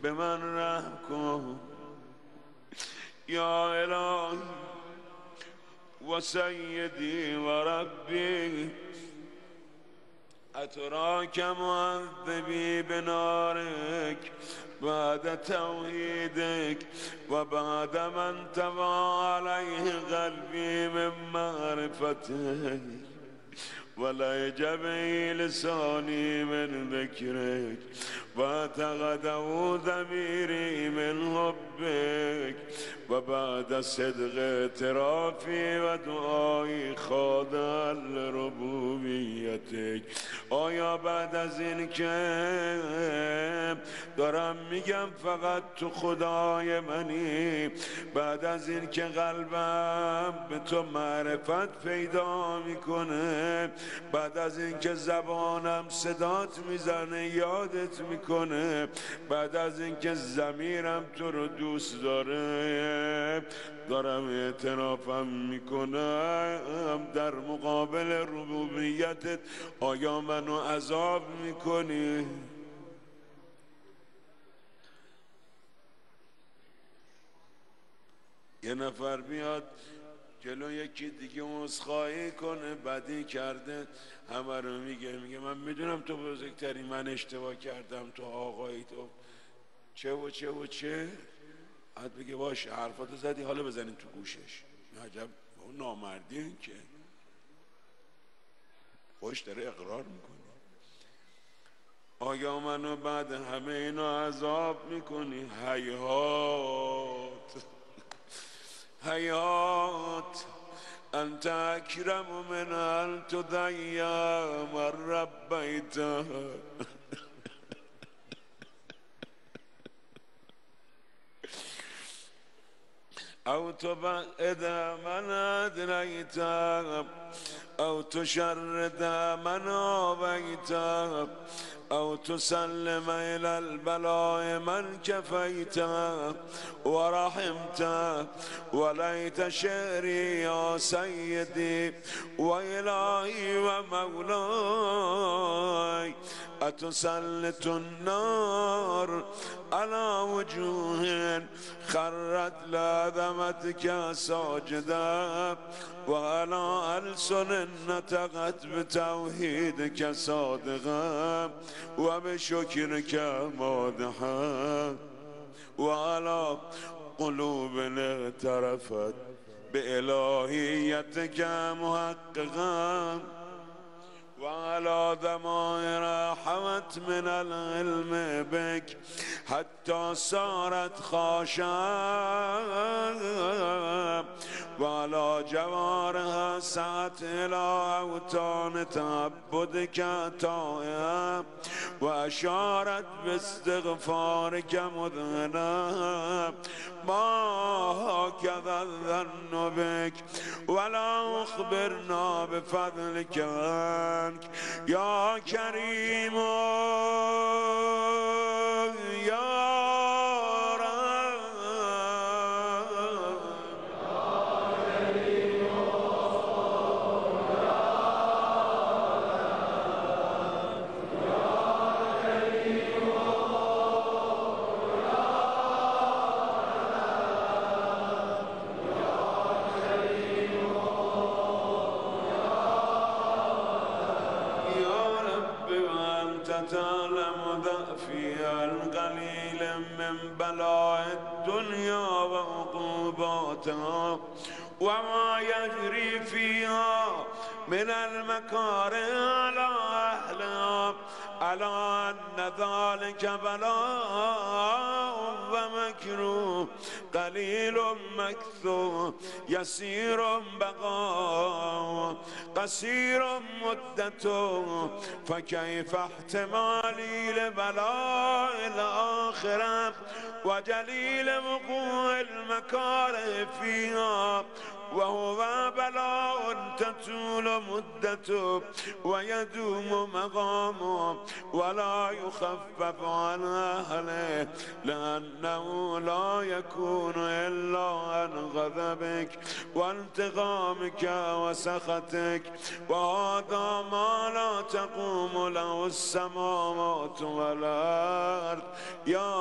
بمن رحم کن يا إلهي وسيدي وربي أتراك معذبي بنارك بعد توحيدك وبعد ما انطوى عليه قلبي من معرفتك ولهج به لساني من ذكرك واعتقده ضمیری من حبک و بعد صدق اعترافی و دعای خاضع لربوبیتک. آیا بعد از این که دارم میگم فقط تو خدای منی، بعد از این که قلبم به تو معرفت پیدا میکنه، بعد از این که زبانم صدات میزنه یادت میکنه، بعد از این که ضمیرم تو رو دوست داره، دارم اعترافم میکنم در مقابل ربوبیتت، آیا منو عذاب میکنی؟ یه نفر بیاد جلو یکی دیگه عذرخواهی کنه، بدی کرده، همه رو میگه من میدونم تو بزرگتری، من اشتباه کردم، تو آقایی، تو چه و چه و چه. بعد بگه باشه حرفاتو زدی، حالا بزنین تو گوشش. عجب اون نامردی این که خوش داره اقرار میکنه. آیا منو بعد همه اینا عذاب میکنی؟ هیهات هیهات انت اکرم من ان تضیع من ربیته. او تبعد من ادریت او تشرد من آویت او تسلم الى البلاء من كفيت ورحمت. وليت شعري يا سيدي وإلهي ومولاي أتسلط النار على وجوه خرت لعظمتك ساجدا وعلى ألسن نطقت بتوحيدك صادقا وبشكرك مادحا وعلى قلوب اغترفت بإلهيتك محققا وعلى ضمائر حوت من العلم بك حتى صارت خاشعة وعلى جوارها سعت إلى أوطان تعبدك طائعة وأشارت باستغفارك مذهنا ما هكذا الظن بك ولا أخبرنا بفضلك عنك يا كريم يا تعلم ضعفي القليل من بلاء الدنيا وعقوباتها وما يجري فيها من المكاره على أهلها على أن ذلك بلاء ومكروه قليل مكثور يسير بقاء قصير مدته فكيف احتمالي لبلاء الآخرة وجليل وقوع المكاره فيها وهو بلاء تطول مدته ويدوم مقامه ولا يخفف عن أهله لأنه لا يكون إلا عن غضبك وانتقامك وسخطك وهذا ما لا تقوم له السماوات والأرض يا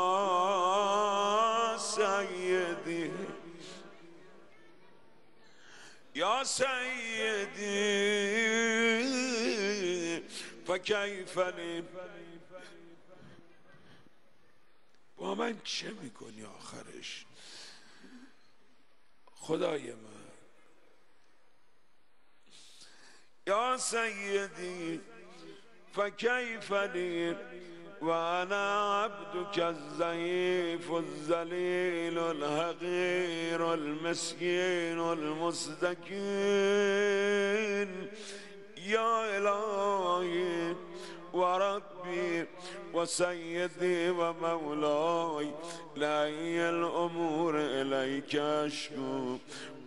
سيدي يا سيدي فكيف لي. با من چه میکنی آخرش خدای من؟ یا سیدی فکیف لی وأنا عبدك الضعيف الذليل الحقير المسكين المستكين يا إلهي وربي وسيدي ومولاي لأي الأمور إليك أشكو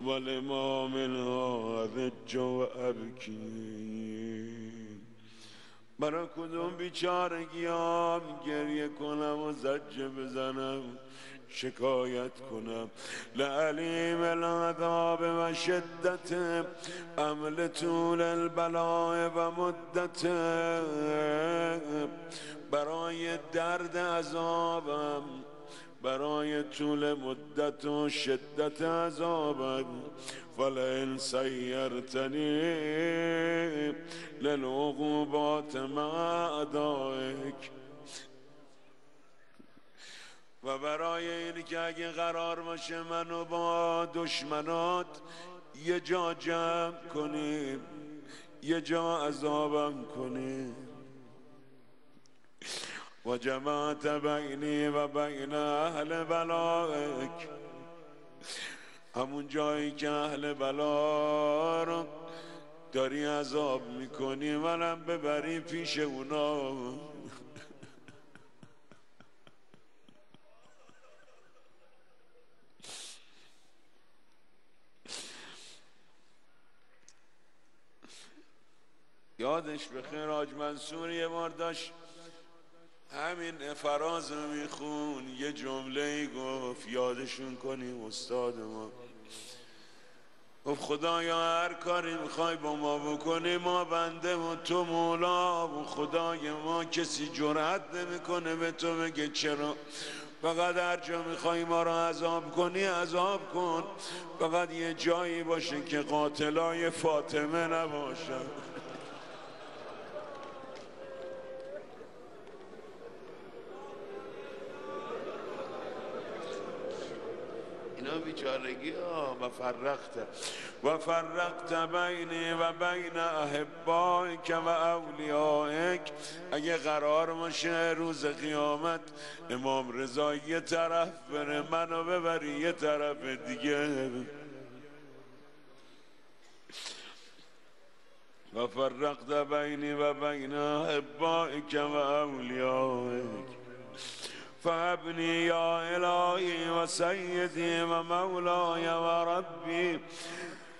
ولما من هذا الجو أبكي. برای کدوم بیچارگیام گریه کنم و زجه بزنم شکایت کنم؟ لعلیم العذاب و شدت عمل طول البلاء و مدت، برای درد عذابم، برای طول مدت و شدت عذابم. فلئن سیرتنی للعقوبات مع اعدائک، و برای این که اگه قرار باشه منو با دشمنات یه جا جمع کنی، یه جا عذابم کنی. و جمعت بینی و بین اهل بلائک، همون جایی که اهل بلا رو داری عذاب میکنی منم ببری پیش اونا. یادش بخیر حاج منصور یه بار داشت همین فراز رو میخون، یه جمله گفت یادشون کنیم استاد ما، گفت خدایا هر کاری میخوای با ما بکنی ما بنده و تو مولا و خدای ما کسی جرأت نمیکنه به تو بگه چرا، فقط هر جا میخوای ما رو عذاب کنی عذاب کن، فقط یه جایی باشه که قاتلای فاطمه نباشن. اینا بیچارگی ها. و فرقت بینی و بین احبائک و اولیائک، اگه قرار باشه روز قیامت امام رضا یه طرف بره منو ببری یه طرف دیگه. و فرقت بینی و بین احبائک و اولیائک فابنی یا الهی و سیدی و مولاي و ربی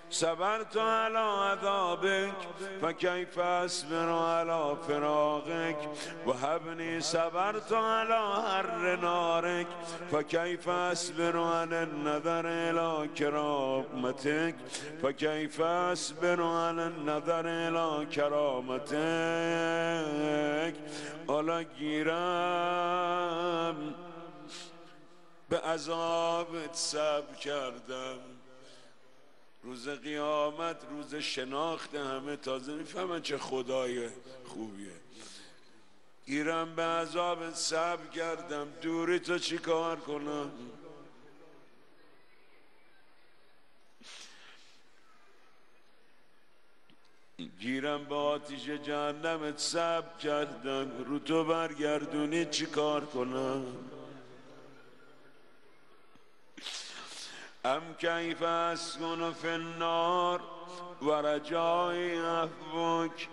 صبرت على عذابك فكيف اصبر على فراقك وهبني صبرت على حر نارك فكيف اصبر عن النظر الى كرامتك فكيف اصبر عن النظر الى كرامتك. حالا گیرم به عذابت صبر کردم، روز قیامت روز شناخت همه تازه میفهمن چه خدای خوبیه. گیرم به عذابت صبر کردم، دوری تو چی کار کنم؟ گیرم به آتیش جهنمت صبر کردم، رو تو برگردونی چی کار کنم؟ ام کیف اسکن فی النار و رجای عفوک،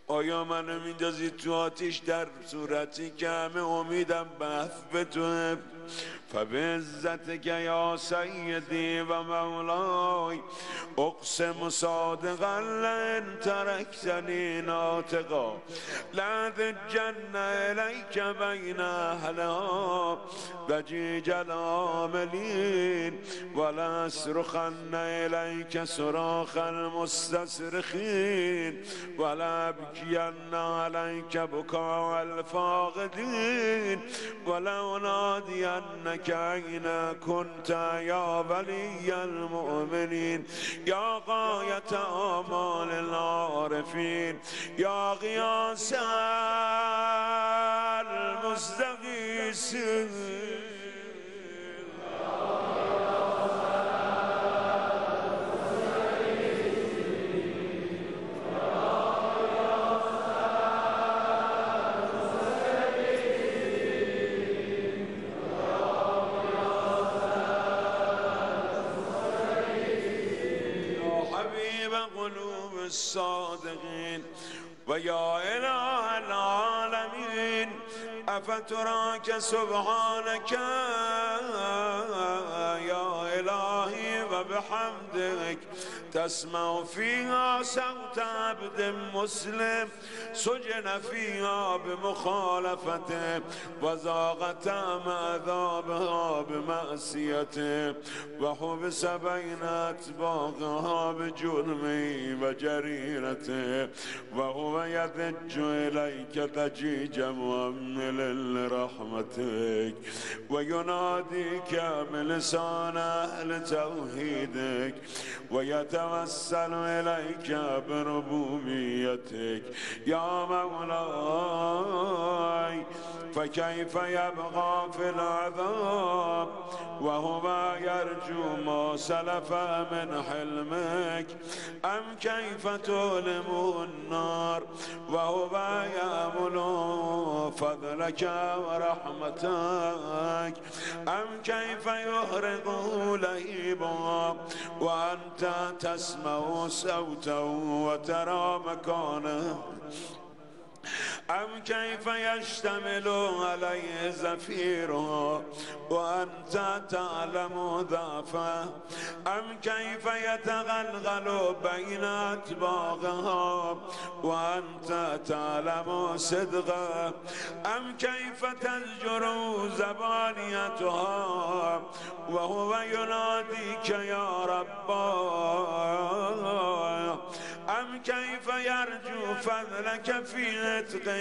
آیا منو میندازی تو آتیش در صورتی که همه امیدم به عفو توه؟ فبعزتک یا سیدی و مولای اقسم صادقا لئن ترکتنی ناطقا لأضجن الیک بین اهلها ضجیج العاملین ولأصرخن الیک صراخ المستصرخین ولأبکین علیک بکاء الفاقدین ولأنادینک أين كنت يا ولي المؤمنين يا غاية آمال العارفين يا غياث المستغيثين. قلوب الصادقين. ويا إله العالمين أفتراك سبحانك يا إلهي وبحمدك تسمع فيها صوت عبد مسلم سجن فيها بمخالفته وذاق طعم عذابها بمعصيته وحبس بين أطباقها بجرمه وجريرته وهو يضج إليك ضجيج مؤمل لرحمتك ويناديك بلسان أهل توحيدك ويتوسل إليك بربوبيتك يا مولاي. فكيف يبقى في العذاب وهو يرجو ما سلف من حلمك؟ أم كيف تؤلم النار وهو يأمل فضلك ورحمتك؟ أم كيف يحرقه لهيبا وأنت تسمع صوته وترى مكانه؟ أم كيف يشتمل عليه زفيره وأنت تعلم ضعفه؟ أم كيف يتغلغل بين أطباقها وأنت تعلم صدقه؟ أم كيف تزجر زبانيتها وهو يناديك يا رب؟ أم كيف يرجو فضلك في عتقه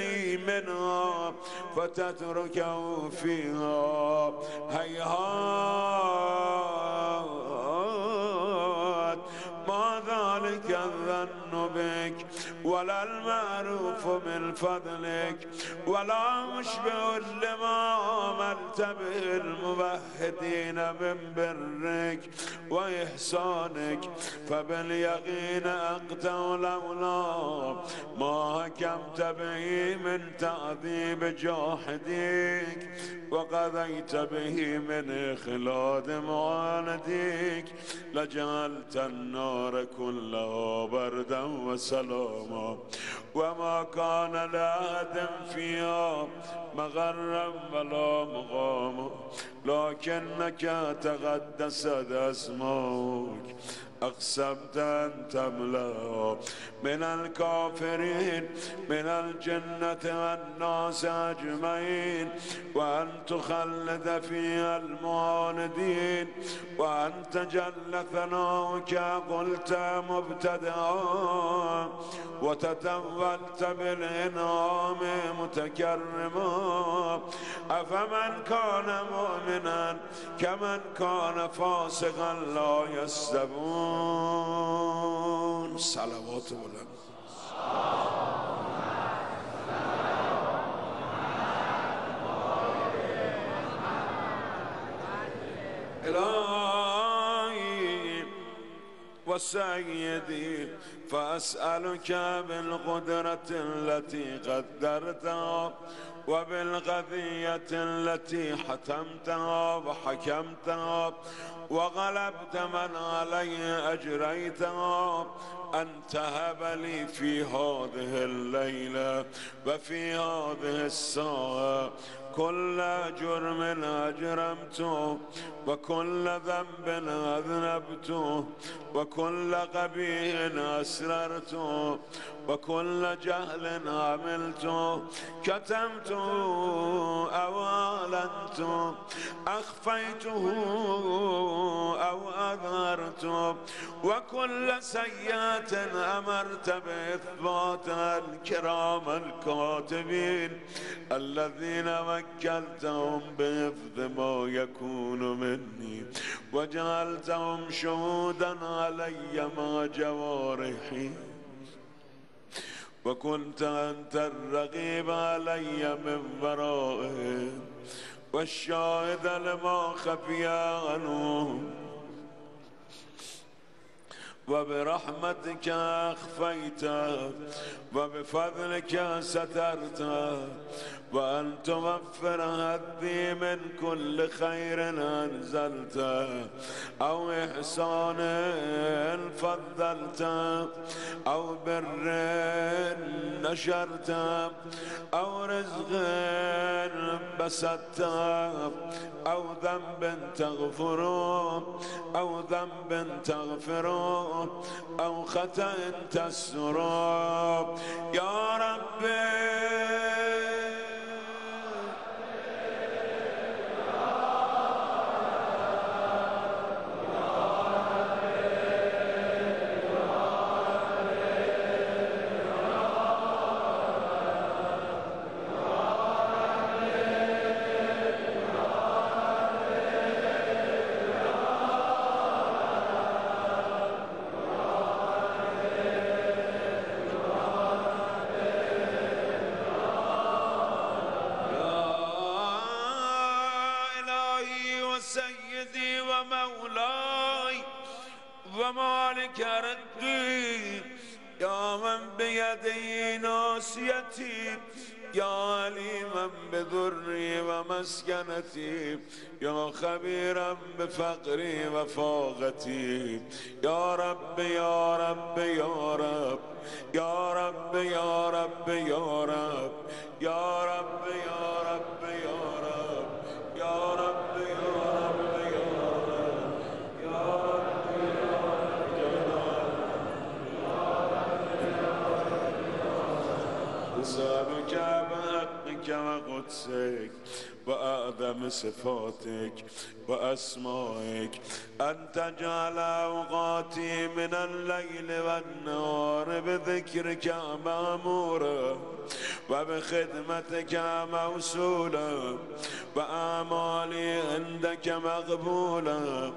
منها فتتركه فيها؟ هيهات ما ذلك الظن بك ولا المعروف من فضلك ولا مشبه لما عملت به الموحدين من برك وإحسانك. فباليقين أقطع لولا ما حكمت به من تعذيب جاحديك وقضيت به من إخلاد معانديك لجعلت النار كلها بردا وسلاما وما كان لأحد فيها مغرا ولا مقاما لكنك تقدست أسماك أقسمت أن تملأ من الكافرين من الجنة والناس أجمعين وأن تخلد فيها المعاندين وأن تجل ثناؤك قلت مبتدئا وتتولت بالإنعام متكرما. أفمن كان مؤمنا كمن كان فاسقا لا يستوون. صلوات بلند. إلهي وسيدي فأسألك بالقدرة التي قدرتها وبالقضية التي حتمتها وحكمتها وغلبت من عليه أجريتها أن تهب لي في هذه الليلة وفي هذه الساعة كل جرم أجرمته وكل ذنب أذنبته وكل قبيح أسررته وكل جهل عملته كتمته أو أعلنته أخفيته أو أظهرته وكل سيئة أمرت بإثباتها الكرام الكاتبين الذين وكلتهم بحفظ ما يكون مني وجعلتهم شهودا علي مع جوارحي وكنت أنت الرقيب علي من ورائهم والشاهد لما خفي عنهم وبرحمتك أخفيت وبفضلك سترت، وأن توفر هدي من كل خير أنزلت أو إحسان فضلت أو بر نشرت أو رزق بسطت أو ذنب تغفر أو ذنب تغفر أو خطأ تستر يا ربي. سيدي ومولاي ومالك رزقي يا من بيدي ناصيتي يا عليما بضري ومسكنتي يا خبيرا بفقري وفاقتي يا رب يا رب يا رب يا رب يا رب يا رب يا رب يا رب يا رب يا رب أسألك بحقك وقدسك وأعظم صفاتك وأسمائك أن تجعل أوقاتي من الليل والنهار بذكرك مأمورا وبخدمتك موصولا وأعمالي عندك مقبولا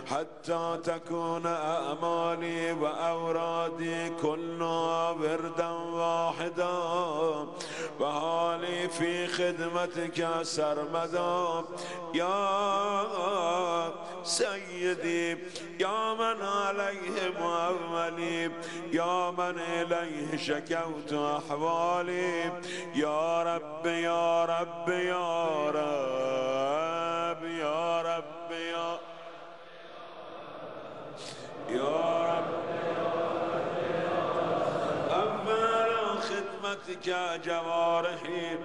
حتى تكون أعمالي وأورادي كلها وردا واحدا وحالي في خدمتك سرمدا يا سيدي يا من عليه مؤولي يا من إليه شكوت أحوالي يا رب يا رب يا رب يا رب يا رب خدمتك جوارحي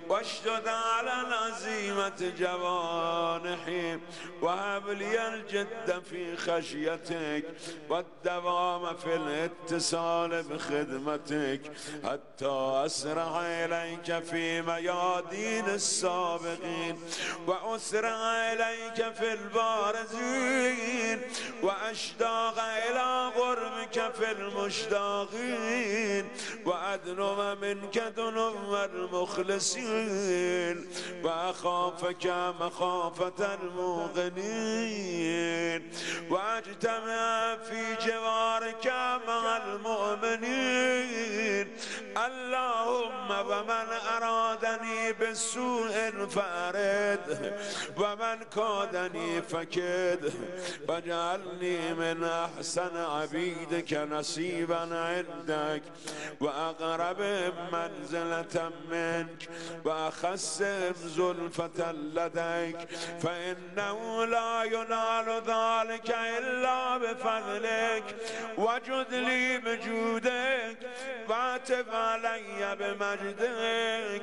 واشدد على العزيمة جوانحي وهب لي الجد في خشيتك والدوام في الاتصال بخدمتك حتى أسرع إليك في ميادين السابقين وأسرع إليك في البارزين وأشتاق إلى قربك في المشتاقين وأدنو منك دنو المخلصين وأخافك مخافة الموقنين وأجتمع في جوارك مع المؤمنين اللهم ومن أرادني بالسوء فأرد ومن كادني فكد واجعلني من أحسن عبيدك نصيبا عندك وأقرب منزلة منك وأخسم زلفة لديك فإنه لا ينال ذلك إلا بفضلك وجد لي بجودك واعتب علي بمجدك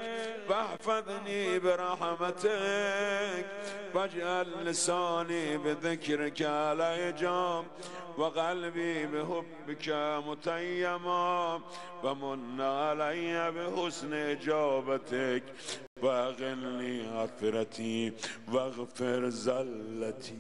واحفظني برحمتك واجعل لساني بذكرك على جام وقلبي بحبك متيما ومن علي بحسن إجابتك واغني عثرتي واغفر زلتي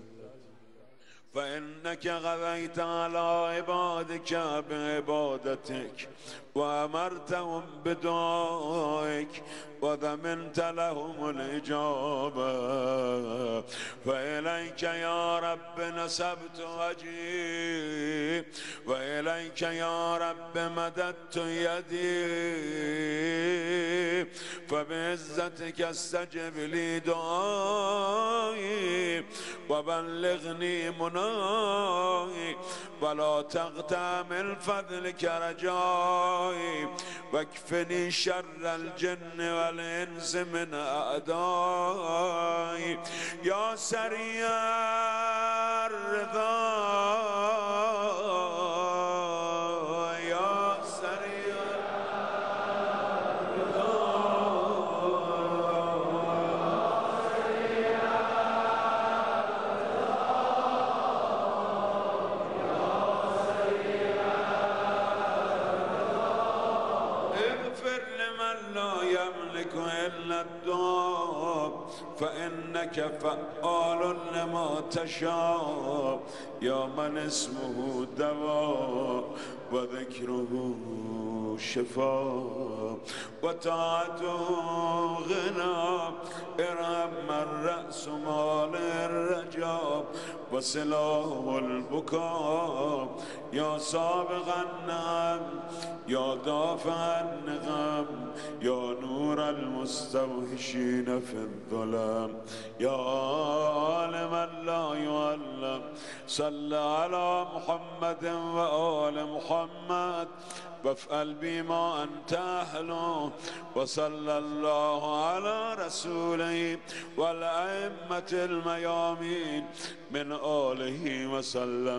فإنك غذيت على عبادك بعبادتك وأمرتهم بدعائك وضمنت لهم الإجابة فإليك يا رب نسبت وجهي وإليك يا رب مددت يدي فبعزتك استجب لي دعائي وبلغني مناي ولا تقطع من فضلك رجائي واكفني شر الجن والإنس من أعدائي يا سريع الرضا يا سريع إلا الدعاء فإنك فعال لما تشاء يا من اسمه دواء وذكره شفاء وطاعته غنى ارحم من رأس مال الرجاء وسلاه البكاء يا سابق النعم يا دافع النغم يا نور المستوحشين في الظلام يا عالما لا يعلم صل على محمد وآل محمد وافعل بما أنت أهله وصلى الله على رسوله والأئمة الميامين من آله وسلم.